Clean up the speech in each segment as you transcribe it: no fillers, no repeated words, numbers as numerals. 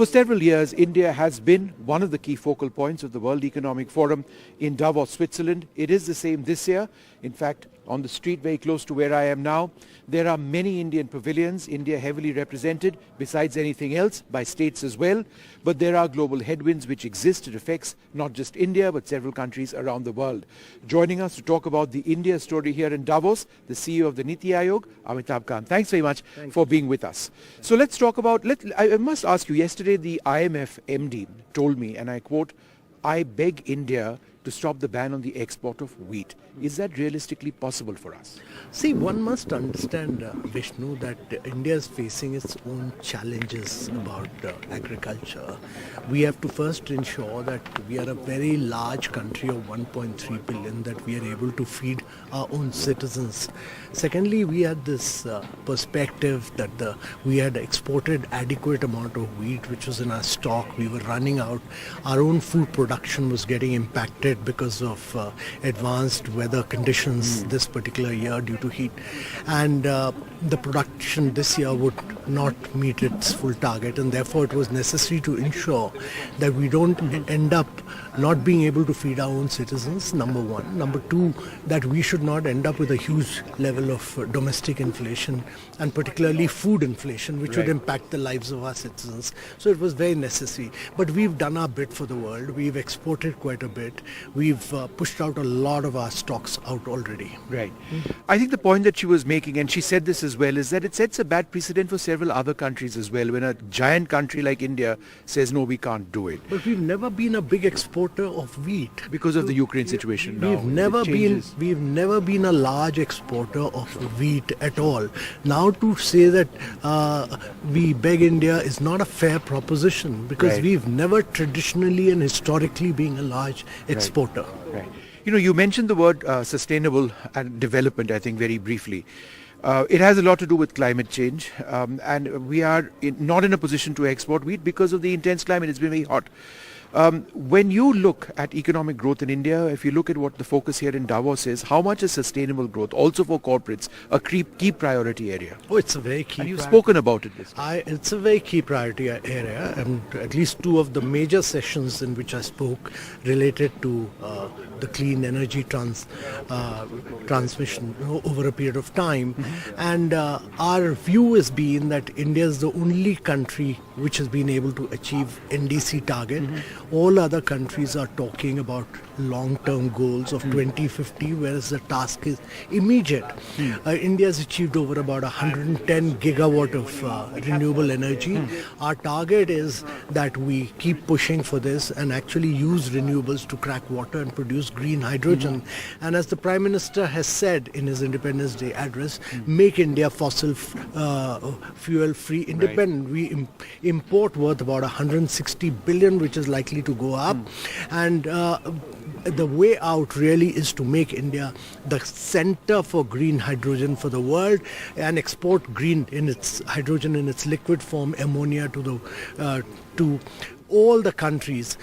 For several years, India has been one of the key focal points of the World Economic Forum in Davos, Switzerland. It is the same this year. In fact, on the street very close to where I am now, there are many Indian pavilions, India heavily represented, besides anything else, by states as well. But there are global headwinds which exist. It affects not just India, but several countries around the world. Joining us to talk about the India story here in Davos, the CEO of the NITI Aayog, Amitabh Kant. Thanks very much for being with us. So let's talk about, I must ask you, yesterday the IMF MD told me, and I quote, "I beg India to stop the ban on the export of wheat." Is that realistically possible for us? See, one must understand, Vishnu, that India is facing its own challenges about agriculture. We have to first ensure that we are a very large country of 1.3 billion, that we are able to feed our own citizens. Secondly, we had this perspective that we had exported adequate amount of wheat which was in our stock. We were running out. Our own food production was getting impacted because of advanced weather conditions this particular year due to heat, and the production this year would not meet its full target, and therefore it was necessary to ensure that we don't end up not being able to feed our own citizens, number one. Number two, that we should not end up with a huge level of domestic inflation, and particularly food inflation, which would impact the lives of our citizens. So it was very necessary. But we've done our bit for the world. We've exported quite a bit. We've pushed out a lot of our stocks out already. Right. I think the point that she was making, and she said this as well, is that it sets a bad precedent for several other countries as well, when a giant country like India says, no, we can't do it. But we've never been a big exporter of wheat. Because of the Ukraine situation now. We've never been a large exporter of wheat at all. Now to say that we beg India is not a fair proposition, because we've never traditionally and historically been a large exporter. Right. You know, you mentioned the word sustainable and development, I think, very briefly. It has a lot to do with climate change, and we are not in a position to export wheat because of the intense climate. It's been very hot. When you look at economic growth in India, if you look at what the focus here in Davos is, how much is sustainable growth, also for corporates, a key priority area? Oh, it's a very key. And you've spoken about it this time. It's a very key priority area, and at least two of the major sessions in which I spoke related to the clean energy transmission over a period of time. And our view has been that India is the only country which has been able to achieve NDC target. All other countries are talking about long-term goals of 2050, whereas the task is immediate. India has achieved over about 110 gigawatt of renewable energy. Our target is that we keep pushing for this and actually use renewables to crack water and produce green hydrogen. And as the Prime Minister has said in his Independence Day address, make India fossil fuel-free independent. We import worth about 160 billion, which is likely to go up. And the way out really is to make India the center for green hydrogen for the world, and export green in its hydrogen in its liquid form, ammonia to all the countries.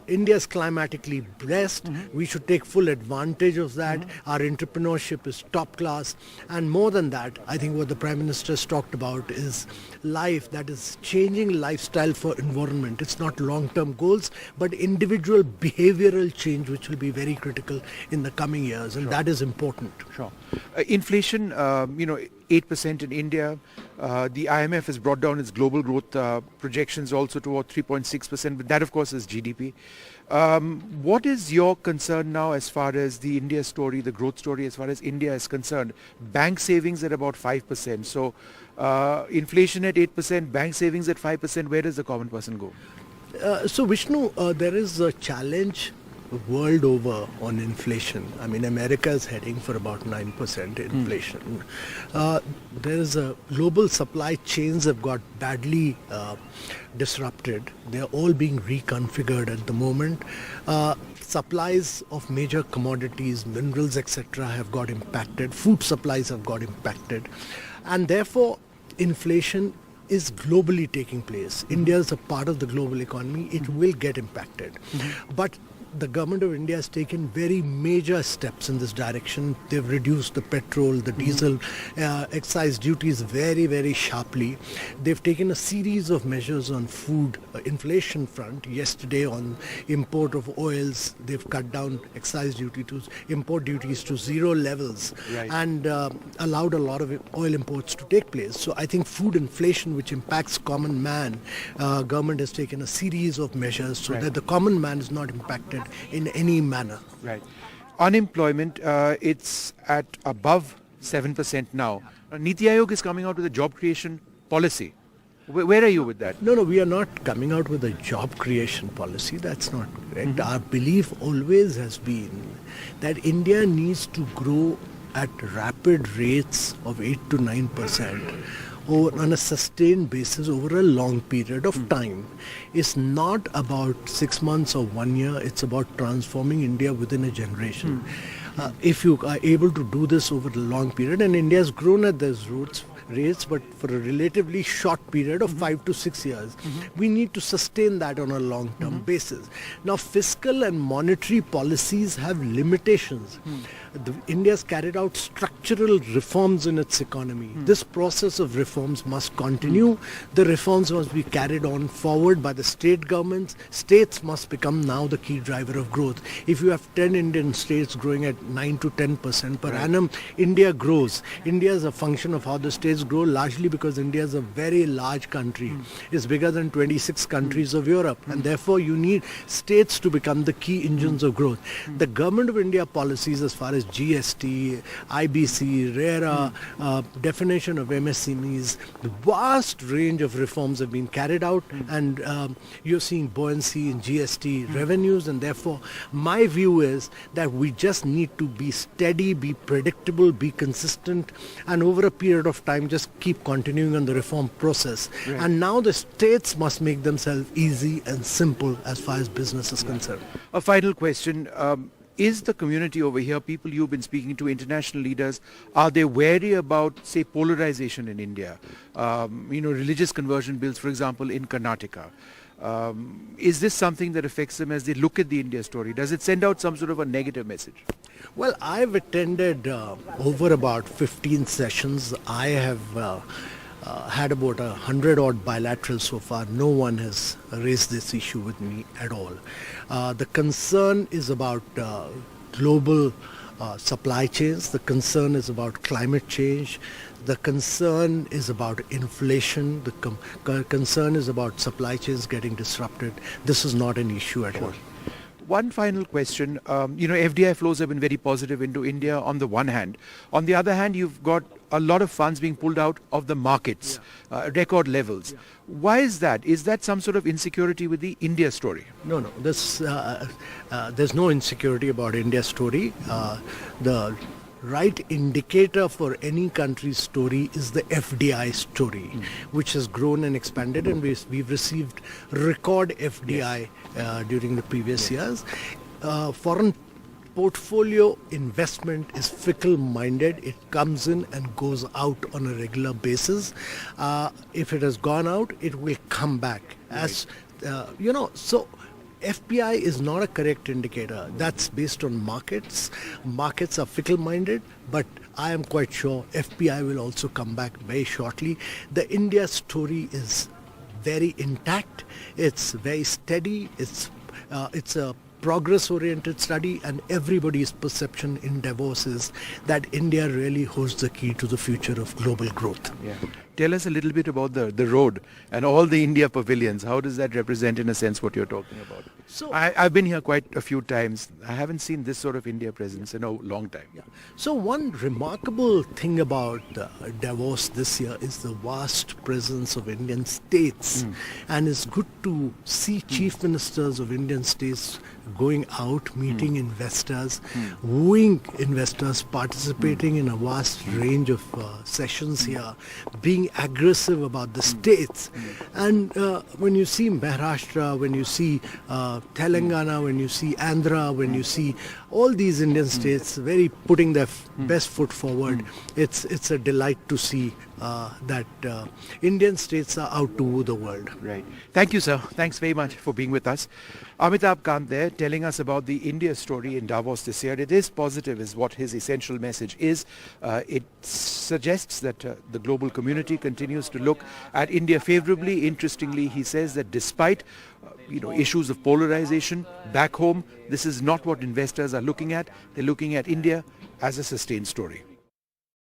India is climatically blessed. We should take full advantage of that. Our entrepreneurship is top class. And more than that, I think what the Prime Minister has talked about is life, that is changing lifestyle for environment. It's not long-term goals, but individual behavioral change, which will be very critical in the coming years. And that is important. Sure. Inflation, 8% in India. The IMF has brought down its global growth projections also to about 3.6%, but that of course is GDP. What is your concern now as far as the India story, the growth story as far as India is concerned? Bank savings at about 5%. So inflation at 8%, bank savings at 5%, where does the common person go? So Vishnu, there is a challenge world over on inflation. I mean, America is heading for about 9% inflation. There is a global supply chains have got badly disrupted. They are all being reconfigured at the moment. Supplies of major commodities, minerals, etc. have got impacted. Food supplies have got impacted. And therefore, inflation is globally taking place. India is a part of the global economy. It will get impacted. But the government of India has taken very major steps in this direction. They've reduced the petrol, the diesel excise duties very, very sharply. They've taken a series of measures on food inflation front. Yesterday on import of oils, they've cut down excise duty to import duties to zero levels, Right. and allowed a lot of oil imports to take place. So I think food inflation, which impacts common man, government has taken a series of measures so Right. that the common man is not impacted in any manner. Right. Unemployment, it's at above 7% now. NITI Aayog is coming out with a job creation policy. Where are you with that? No, we are not coming out with a job creation policy. That's not correct. Our belief always has been that India needs to grow at rapid rates of 8 to 9% on a sustained basis over a long period of time. It's not about 6 months or 1 year. It's about transforming India within a generation. If you are able to do this over a long period, and India has grown at those rates, but for a relatively short period of 5 to 6 years, we need to sustain that on a long-term basis. Now, fiscal and monetary policies have limitations. India has carried out structural reforms in its economy. This process of reforms must continue. The reforms must be carried on forward by the state governments. States must become now the key driver of growth. If you have 10 Indian states growing at 9 to 10% per annum, India grows. India is a function of how the states grow, largely because India is a very large country. It's bigger than 26 countries of Europe, and therefore you need states to become the key engines of growth. The Government of India policies as far as GST, IBC, RERA, definition of MSMEs, the vast range of reforms have been carried out, and you're seeing buoyancy in GST revenues, and therefore my view is that we just need to be steady, be predictable, be consistent, and over a period of time just keep continuing on the reform process. Right. And now the states must make themselves easy and simple as far as business is concerned. A final question. Is the community over here, people you've been speaking to, international leaders, are they wary about, say, polarization in India? Religious conversion bills, for example, in Karnataka. Is this something that affects them as they look at the India story? Does it send out some sort of a negative message? Well, I've attended over about 15 sessions. I have had about 100 odd bilaterals so far. No one has raised this issue with me at all. The concern is about global supply chains. The concern is about climate change. The concern is about inflation. The concern is about supply chains getting disrupted. This is not an issue at all. One final question. FDI flows have been very positive into India on the one hand. On the other hand, you've got a lot of funds being pulled out of the markets, record levels. Why is that? Is that some sort of insecurity with the India story? No. There's no insecurity about India's story. The right indicator for any country's story is the FDI story, which has grown and expanded, and we've received record FDI during the previous years. Foreign portfolio investment is fickle-minded. It comes in and goes out on a regular basis. If it has gone out, it will come back. So FPI is not a correct indicator. That's based on markets. Markets are fickle-minded, but I am quite sure FPI will also come back very shortly. The India story is very intact. It's very steady. It's a progress-oriented study, and everybody's perception in Davos is that India really holds the key to the future of global growth. Yeah. Tell us a little bit about the road and all the India pavilions. How does that represent, in a sense, what you're talking about? So I've been here quite a few times. I haven't seen this sort of India presence in a long time. Yeah. So one remarkable thing about Davos this year is the vast presence of Indian states, and it's good to see chief ministers of Indian states going out, meeting investors, wooing investors, participating in a vast range of sessions here, being aggressive about the states. And when you see Maharashtra, when you see Telangana, when you see Andhra, when you see all these Indian states very putting their best foot forward, it's a delight to see that Indian states are out to woo the world. Right. Thank you, sir. Thanks very much for being with us. Amitabh Kant there telling us about the India story in Davos this year. It is positive is what his essential message is. It suggests that the global community continues to look at India favorably. Interestingly, he says that despite issues of polarization back home, this is not what investors are looking at. They're looking at India as a sustained story.